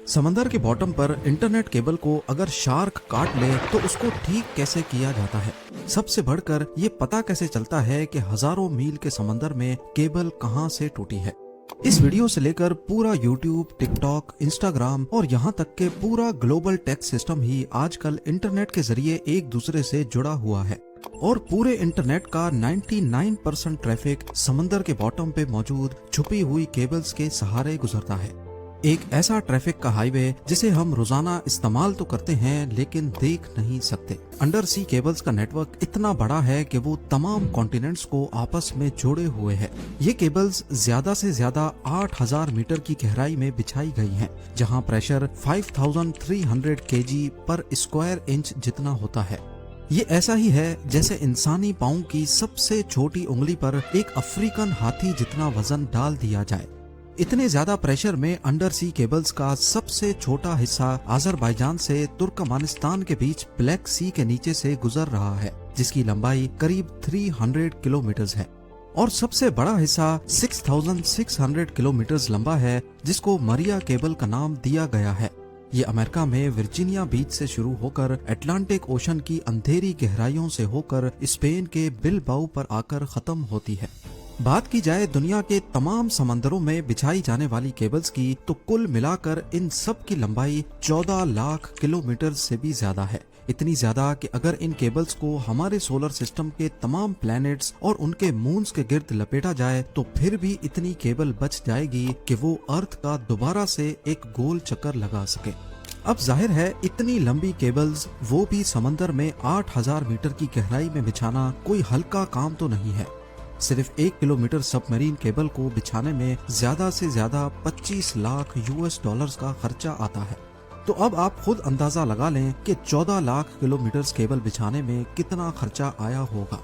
समंदर के बॉटम पर इंटरनेट केबल को अगर शार्क काट ले तो उसको ठीक कैसे किया जाता है। सबसे बढ़कर ये पता कैसे चलता है कि हजारों मील के समंदर में केबल कहां से टूटी है। इस वीडियो से लेकर पूरा यूट्यूब, टिकटॉक, इंस्टाग्राम और यहाँ तक के पूरा ग्लोबल टेक सिस्टम ही आजकल इंटरनेट के जरिए एक दूसरे से जुड़ा हुआ है और पूरे इंटरनेट का 99% ट्रैफिक समंदर के बॉटम पे मौजूद छुपी हुई केबल्स के सहारे गुजरता है। एक ऐसा ट्रैफिक का हाईवे जिसे हम रोजाना इस्तेमाल तो करते हैं लेकिन देख नहीं सकते। अंडर सी केबल्स का नेटवर्क इतना बड़ा है कि वो तमाम कॉन्टिनेंट्स को आपस में जोड़े हुए है। ये केबल्स ज्यादा से ज्यादा 8000 मीटर की गहराई में बिछाई गई हैं, जहां प्रेशर 5300 kg पर स्क्वायर इंच जितना होता है। ये ऐसा ही है जैसे इंसानी पाँव की सबसे छोटी उंगली पर एक अफ्रीकन हाथी जितना वजन डाल दिया जाए। इतने ज्यादा प्रेशर में अंडर सी केबल्स का सबसे छोटा हिस्सा अजरबैजान से तुर्कमानिस्तान के बीच ब्लैक सी के नीचे से गुजर रहा है, जिसकी लंबाई करीब 300 किलोमीटर है और सबसे बड़ा हिस्सा 6600 किलोमीटर लंबा है, जिसको मरिया केबल का नाम दिया गया है। ये अमेरिका में वर्जीनिया बीच से शुरू होकर अटलांटिक ओशन की अंधेरी गहराइयों से होकर स्पेन के बिलबाओ पर आकर खत्म होती है। बात की जाए दुनिया के तमाम समंदरों में बिछाई जाने वाली केबल्स की, तो कुल मिलाकर इन सब की लंबाई 14 लाख किलोमीटर से भी ज्यादा है। इतनी ज्यादा कि अगर इन केबल्स को हमारे सोलर सिस्टम के तमाम प्लैनेट्स और उनके मून्स के गिर्द लपेटा जाए तो फिर भी इतनी केबल बच जाएगी कि वो अर्थ का दोबारा से एक गोल चक्कर लगा सके। अब जाहिर है इतनी लंबी केबल्स, वो भी समंदर में 8000 मीटर की गहराई में बिछाना कोई हल्का काम तो नहीं है। सिर्फ 1 किलोमीटर सबमरीन केबल को बिछाने में ज्यादा से ज्यादा 25 लाख US का खर्चा आता है। तो अब आप खुद अंदाजा लगा लें कि 14 लाख किलोमीटर केबल बिछाने में कितना खर्चा आया होगा।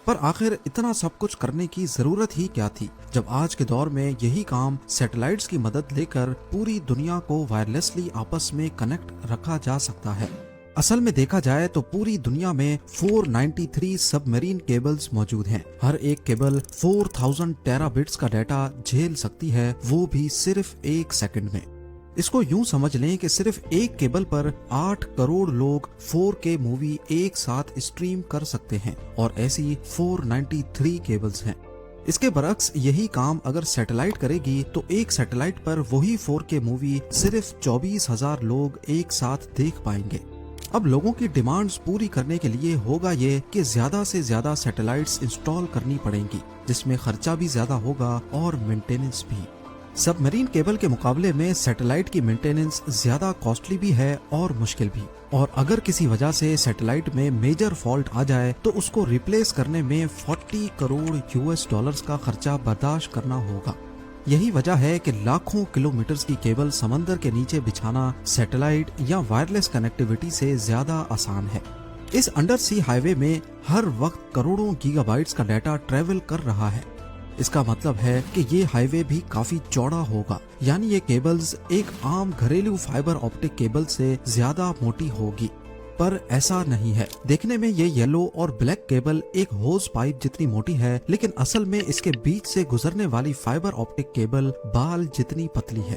पर आखिर इतना सब कुछ करने की जरूरत ही क्या थी, जब आज के दौर में यही काम सैटेलाइट्स की मदद लेकर पूरी दुनिया को वायरलेसली आपस में कनेक्ट रखा जा सकता है। असल में देखा जाए तो पूरी दुनिया में 493 सबमरीन केबल्स मौजूद हैं। हर एक केबल 4000 टेराबिट्स का डाटा झेल सकती है, वो भी सिर्फ 1 सेकंड में। इसको यूं समझ लें कि सिर्फ एक केबल पर 8 करोड़ लोग 4K मूवी एक साथ स्ट्रीम कर सकते हैं और ऐसी 493 केबल्स हैं। इसके बरक्स यही काम अगर सैटेलाइट करेगी तो एक सैटेलाइट पर वही 4K मूवी सिर्फ 24,000 लोग एक साथ देख पाएंगे। अब लोगों की डिमांड्स पूरी करने के लिए होगा ये कि ज्यादा से ज्यादा सैटेलाइट्स इंस्टॉल करनी पड़ेंगी, जिसमें खर्चा भी ज्यादा होगा और मेंटेनेंस भी। सबमरीन केबल के मुकाबले में सैटेलाइट की मेंटेनेंस ज्यादा कॉस्टली भी है और मुश्किल भी, और अगर किसी वजह से सैटेलाइट में मेजर फॉल्ट आ जाए तो उसको रिप्लेस करने में 40 करोड़ US का खर्चा बर्दाश्त करना होगा। यही वजह है कि लाखों किलोमीटर की केबल समंदर के नीचे बिछाना सैटेलाइट या वायरलेस कनेक्टिविटी से ज्यादा आसान है। इस अंडर सी हाईवे में हर वक्त करोड़ों गीगाबाइट्स का डाटा ट्रेवल कर रहा है। इसका मतलब है कि ये हाईवे भी काफी चौड़ा होगा, यानी ये केबल्स एक आम घरेलू फाइबर ऑप्टिक केबल से ज्यादा मोटी होगी। पर ऐसा नहीं है। देखने में ये येलो और ब्लैक केबल एक होज पाइप जितनी मोटी है, लेकिन असल में इसके बीच से गुजरने वाली फाइबर ऑप्टिक केबल बाल जितनी पतली है।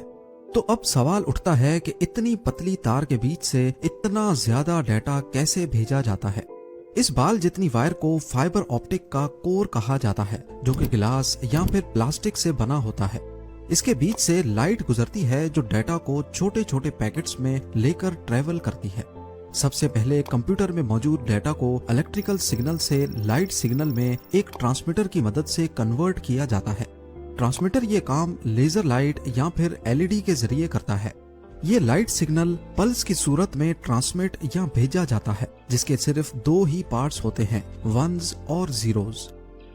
तो अब सवाल उठता है कि इतनी पतली तार के बीच से इतना ज्यादा डाटा कैसे भेजा जाता है। इस बाल जितनी वायर को फाइबर ऑप्टिक का कोर कहा जाता है, जो कि गिलास या फिर प्लास्टिक से बना होता है। इसके बीच से लाइट गुजरती है जो डाटा को छोटे छोटे पैकेट्स में लेकर ट्रेवल करती है। सबसे पहले कंप्यूटर में मौजूद डाटा को इलेक्ट्रिकल सिग्नल से लाइट सिग्नल में एक ट्रांसमीटर की मदद से कन्वर्ट किया जाता है। ट्रांसमीटर ये काम लेजर लाइट या फिर LED के जरिए करता है। ये लाइट सिग्नल पल्स की सूरत में ट्रांसमिट या भेजा जाता है, जिसके सिर्फ 2 ही पार्ट्स होते हैं, वंस और जीरोस।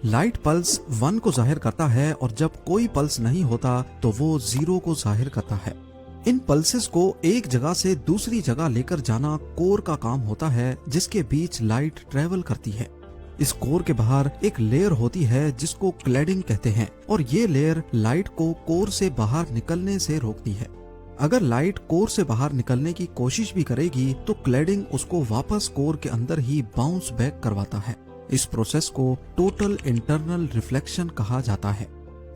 लाइट पल्स 1 को जाहिर करता है और जब कोई पल्स नहीं होता तो वो 0 को जाहिर करता है। इन पल्सेस को एक जगह से दूसरी जगह लेकर जाना कोर का काम होता है, जिसके बीच लाइट ट्रेवल करती है। इस कोर के बाहर एक लेयर होती है जिसको क्लैडिंग कहते हैं, और ये लेयर लाइट को कोर से बाहर निकलने से रोकती है। अगर लाइट कोर से बाहर निकलने की कोशिश भी करेगी तो क्लैडिंग उसको वापस कोर के अंदर ही बाउंस बैक करवाता है। इस प्रोसेस को टोटल इंटरनल रिफ्लेक्शन कहा जाता है।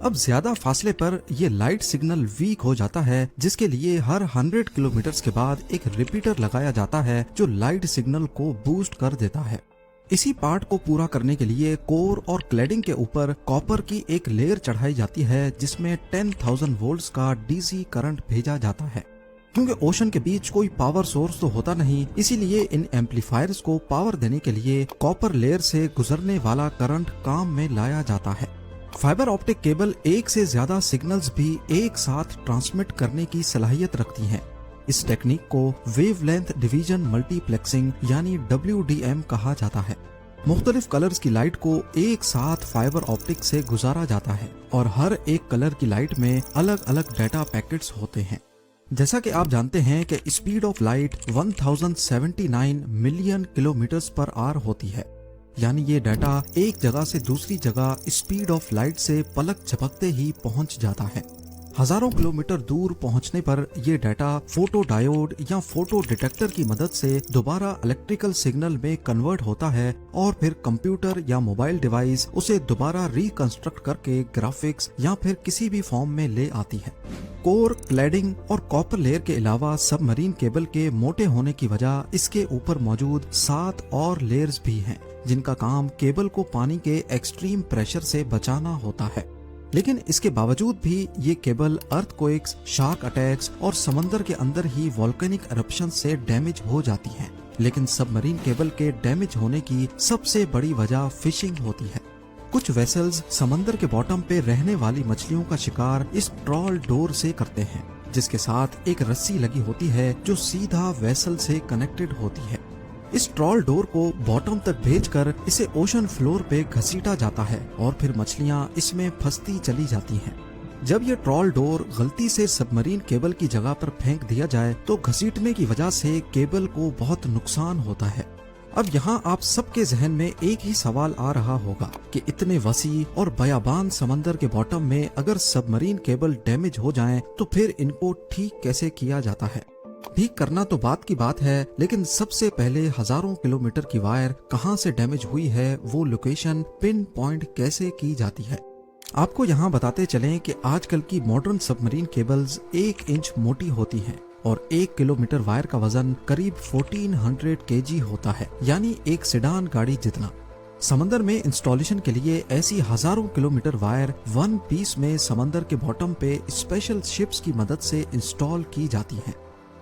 अब ज्यादा फासले पर ये लाइट सिग्नल वीक हो जाता है, जिसके लिए हर 100 किलोमीटर के बाद एक रिपीटर लगाया जाता है जो लाइट सिग्नल को बूस्ट कर देता है। इसी पार्ट को पूरा करने के लिए कोर और क्लैडिंग के ऊपर कॉपर की एक लेयर चढ़ाई जाती है, जिसमें 10,000 वोल्ट्स का डीसी करंट भेजा जाता है। क्योंकि ओशन के बीच कोई पावर सोर्स तो होता नहीं, इसीलिए इन एम्पलीफायर्स को पावर देने के लिए कॉपर लेयर से गुजरने वाला करंट काम में लाया जाता है। फाइबर ऑप्टिक केबल एक से ज्यादा सिग्नल्स भी एक साथ ट्रांसमिट करने की सलाहियत रखती हैं। इस टेक्निक को वेवलेंथ डिवीजन मल्टीप्लेक्सिंग यानी WDM कहा जाता है। मुख्तलिफ कलर्स की लाइट को एक साथ फाइबर ऑप्टिक से गुजारा जाता है और हर एक कलर की लाइट में अलग अलग डाटा पैकेट्स होते हैं। जैसा कि आप जानते हैं कि speed of light 1079 million kilometres per hour होती है, यानी ये डाटा एक जगह से दूसरी जगह स्पीड ऑफ लाइट से पलक झपकते ही पहुंच जाता है। हजारों किलोमीटर दूर पहुंचने पर यह डाटा फोटो डायोड या फोटो डिटेक्टर की मदद से दोबारा इलेक्ट्रिकल सिग्नल में कन्वर्ट होता है और फिर कंप्यूटर या मोबाइल डिवाइस उसे दोबारा रिकंस्ट्रक्ट करके ग्राफिक्स या फिर किसी भी फॉर्म में ले आती है। कोर, क्लैडिंग और कॉपर लेयर के अलावा सबमरीन केबल के मोटे होने की वजह इसके ऊपर मौजूद 7 और लेयर्स भी हैं, जिनका काम केबल को पानी के एक्सट्रीम प्रेशर से बचाना होता है। लेकिन इसके बावजूद भी ये केबल अर्थक्वेक्स, शार्क अटैक्स और समंदर के अंदर ही वोल्केनिक एरप्शन से डैमेज हो जाती हैं। लेकिन सबमरीन केबल के डैमेज होने की सबसे बड़ी वजह फिशिंग होती है। कुछ वेसल्स समंदर के बॉटम पे रहने वाली मछलियों का शिकार इस ट्रॉल डोर से करते हैं, जिसके साथ एक रस्सी लगी होती है जो सीधा वेसल से कनेक्टेड होती है। इस ट्रॉल डोर को बॉटम तक भेजकर इसे ओशन फ्लोर पे घसीटा जाता है और फिर मछलियां इसमें फंसती चली जाती हैं। जब ये ट्रॉल डोर गलती से सबमरीन केबल की जगह पर फेंक दिया जाए तो घसीटने की वजह से केबल को बहुत नुकसान होता है। अब यहाँ आप सबके जहन में एक ही सवाल आ रहा होगा कि इतने वसी और बयाबान समंदर के बॉटम में अगर सबमरीन केबल डैमेज हो जाएं तो फिर इनको ठीक कैसे किया जाता है। ठीक करना तो बात की बात है, लेकिन सबसे पहले हजारों किलोमीटर की वायर कहां से डैमेज हुई है वो लोकेशन पिन पॉइंट कैसे की जाती है। आपको यहाँ बताते चलें कि आजकल की मॉडर्न सबमरीन केबल्स 1 इंच मोटी होती हैं और 1 किलोमीटर वायर का वजन करीब 1400 kg होता है, यानी एक सेडान गाड़ी जितना। समंदर में इंस्टॉलेशन के लिए ऐसी हजारों किलोमीटर वायर वन पीस में समंदर के बॉटम पे स्पेशल शिप्स की मदद से इंस्टॉल की जाती हैं।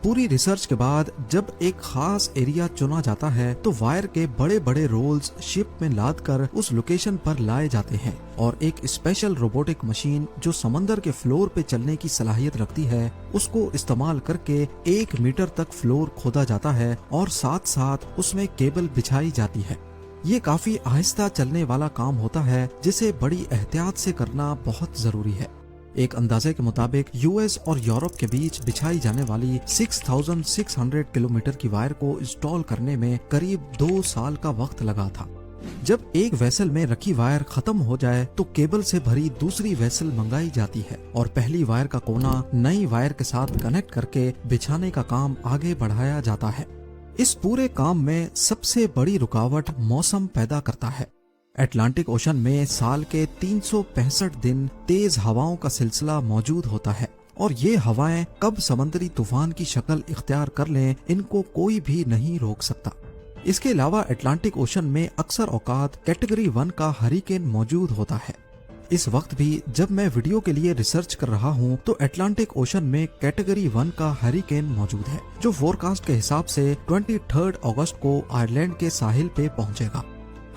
पूरी रिसर्च के बाद जब एक खास एरिया चुना जाता है तो वायर के बड़े बड़े रोल्स शिप में लाद कर उस लोकेशन पर लाए जाते हैं और एक स्पेशल रोबोटिक मशीन जो समंदर के फ्लोर पे चलने की सलाहियत रखती है, उसको इस्तेमाल करके 1 मीटर तक फ्लोर खोदा जाता है और साथ साथ उसमें केबल बिछाई जाती है। ये काफी आहिस्ता चलने वाला काम होता है, जिसे बड़ी एहतियात से करना बहुत जरूरी है। एक अंदाजे के मुताबिक यूएस और यूरोप के बीच बिछाई जाने वाली 6600 किलोमीटर की वायर को इंस्टॉल करने में करीब 2 साल का वक्त लगा था। जब एक वेसल में रखी वायर खत्म हो जाए तो केबल से भरी दूसरी वेसल मंगाई जाती है और पहली वायर का कोना नई वायर के साथ कनेक्ट करके बिछाने का काम आगे बढ़ाया जाता है। इस पूरे काम में सबसे बड़ी रुकावट मौसम पैदा करता है। अटलांटिक ओशन में साल के 365 दिन तेज हवाओं का सिलसिला मौजूद होता है और ये हवाएं कब समुद्री तूफान की शक्ल इख्तियार कर लें, इनको कोई भी नहीं रोक सकता। इसके अलावा अटलांटिक ओशन में अक्सर औकात कैटेगरी 1 का हरिकेन मौजूद होता है। इस वक्त भी जब मैं वीडियो के लिए रिसर्च कर रहा हूँ तो अटलांटिक ओशन में कैटेगरी 1 का हरिकेन मौजूद है, जो फोरकास्ट के हिसाब से 23 अगस्त को आयरलैंड के साहिल पे पहुँचेगा।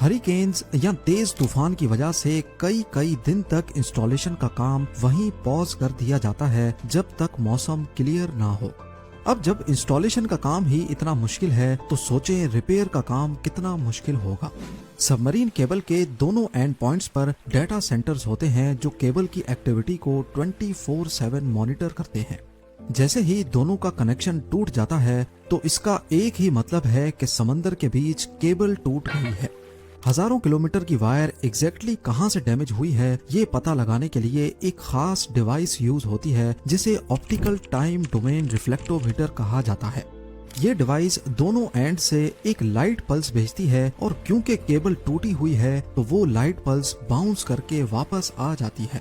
हरिकेन्स या तेज तूफान की वजह से कई दिन तक इंस्टॉलेशन का काम वहीं पॉज कर दिया जाता है जब तक मौसम क्लियर ना हो। अब जब इंस्टॉलेशन का काम ही इतना मुश्किल है तो सोचें रिपेयर का काम कितना मुश्किल होगा। सबमरीन केबल के दोनों एंड पॉइंट्स पर डाटा सेंटर्स होते हैं जो केबल की एक्टिविटी को 24/7 मॉनिटर करते हैं। जैसे ही दोनों का कनेक्शन टूट जाता है तो इसका एक ही मतलब है कि समंदर के बीच केबल टूट गई है। हजारों किलोमीटर की वायर एग्जैक्टली कहां से डैमेज हुई है ये पता लगाने के लिए एक खास डिवाइस यूज होती है जिसे ऑप्टिकल टाइम डोमेन रिफ्लेक्टोमीटर कहा जाता है। ये डिवाइस दोनों एंड से एक लाइट पल्स भेजती है और क्योंकि केबल टूटी हुई है तो वो लाइट पल्स बाउंस करके वापस आ जाती है।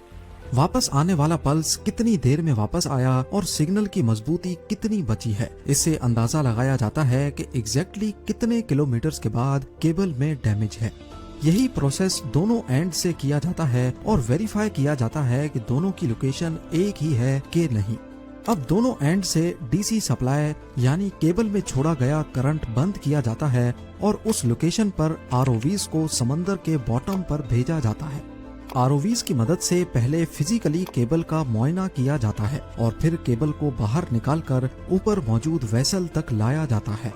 वापस आने वाला पल्स कितनी देर में वापस आया और सिग्नल की मजबूती कितनी बची है, इससे अंदाजा लगाया जाता है कि एग्जैक्टली कितने किलोमीटर्स के बाद केबल में डैमेज है। यही प्रोसेस दोनों एंड से किया जाता है और वेरीफाई किया जाता है कि दोनों की लोकेशन एक ही है कि नहीं। अब दोनों एंड से डीसी सप्लाई यानी केबल में छोड़ा गया करंट बंद किया जाता है और उस लोकेशन पर आरओवीज को समंदर के बॉटम पर भेजा जाता है। आरओवीज की मदद से पहले फिजिकली केबल का मुआयना किया जाता है और फिर केबल को बाहर निकालकर ऊपर मौजूद वेसल तक लाया जाता है।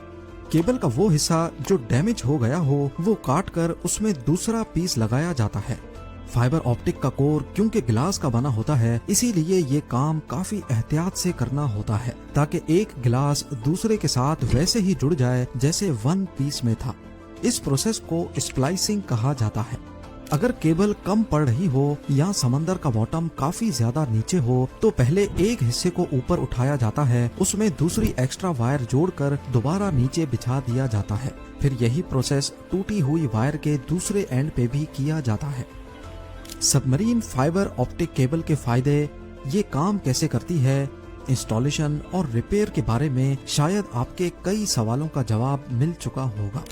केबल का वो हिस्सा जो डैमेज हो गया हो वो काट कर उसमें दूसरा पीस लगाया जाता है। फाइबर ऑप्टिक का कोर क्योंकि ग्लास का बना होता है, इसीलिए ये काम काफी एहतियात से करना होता है ताकि एक ग्लास दूसरे के साथ वैसे ही जुड़ जाए जैसे वन पीस में था। इस प्रोसेस को स्प्लाइसिंग कहा जाता है। अगर केबल कम पड़ रही हो या समंदर का बॉटम काफी ज्यादा नीचे हो तो पहले एक हिस्से को ऊपर उठाया जाता है, उसमें दूसरी एक्स्ट्रा वायर जोड़कर दोबारा नीचे बिछा दिया जाता है। फिर यही प्रोसेस टूटी हुई वायर के दूसरे एंड पे भी किया जाता है। सबमरीन फाइबर ऑप्टिक केबल के फायदे, ये काम कैसे करती है, इंस्टॉलेशन और रिपेयर के बारे में शायद आपके कई सवालों का जवाब मिल चुका होगा।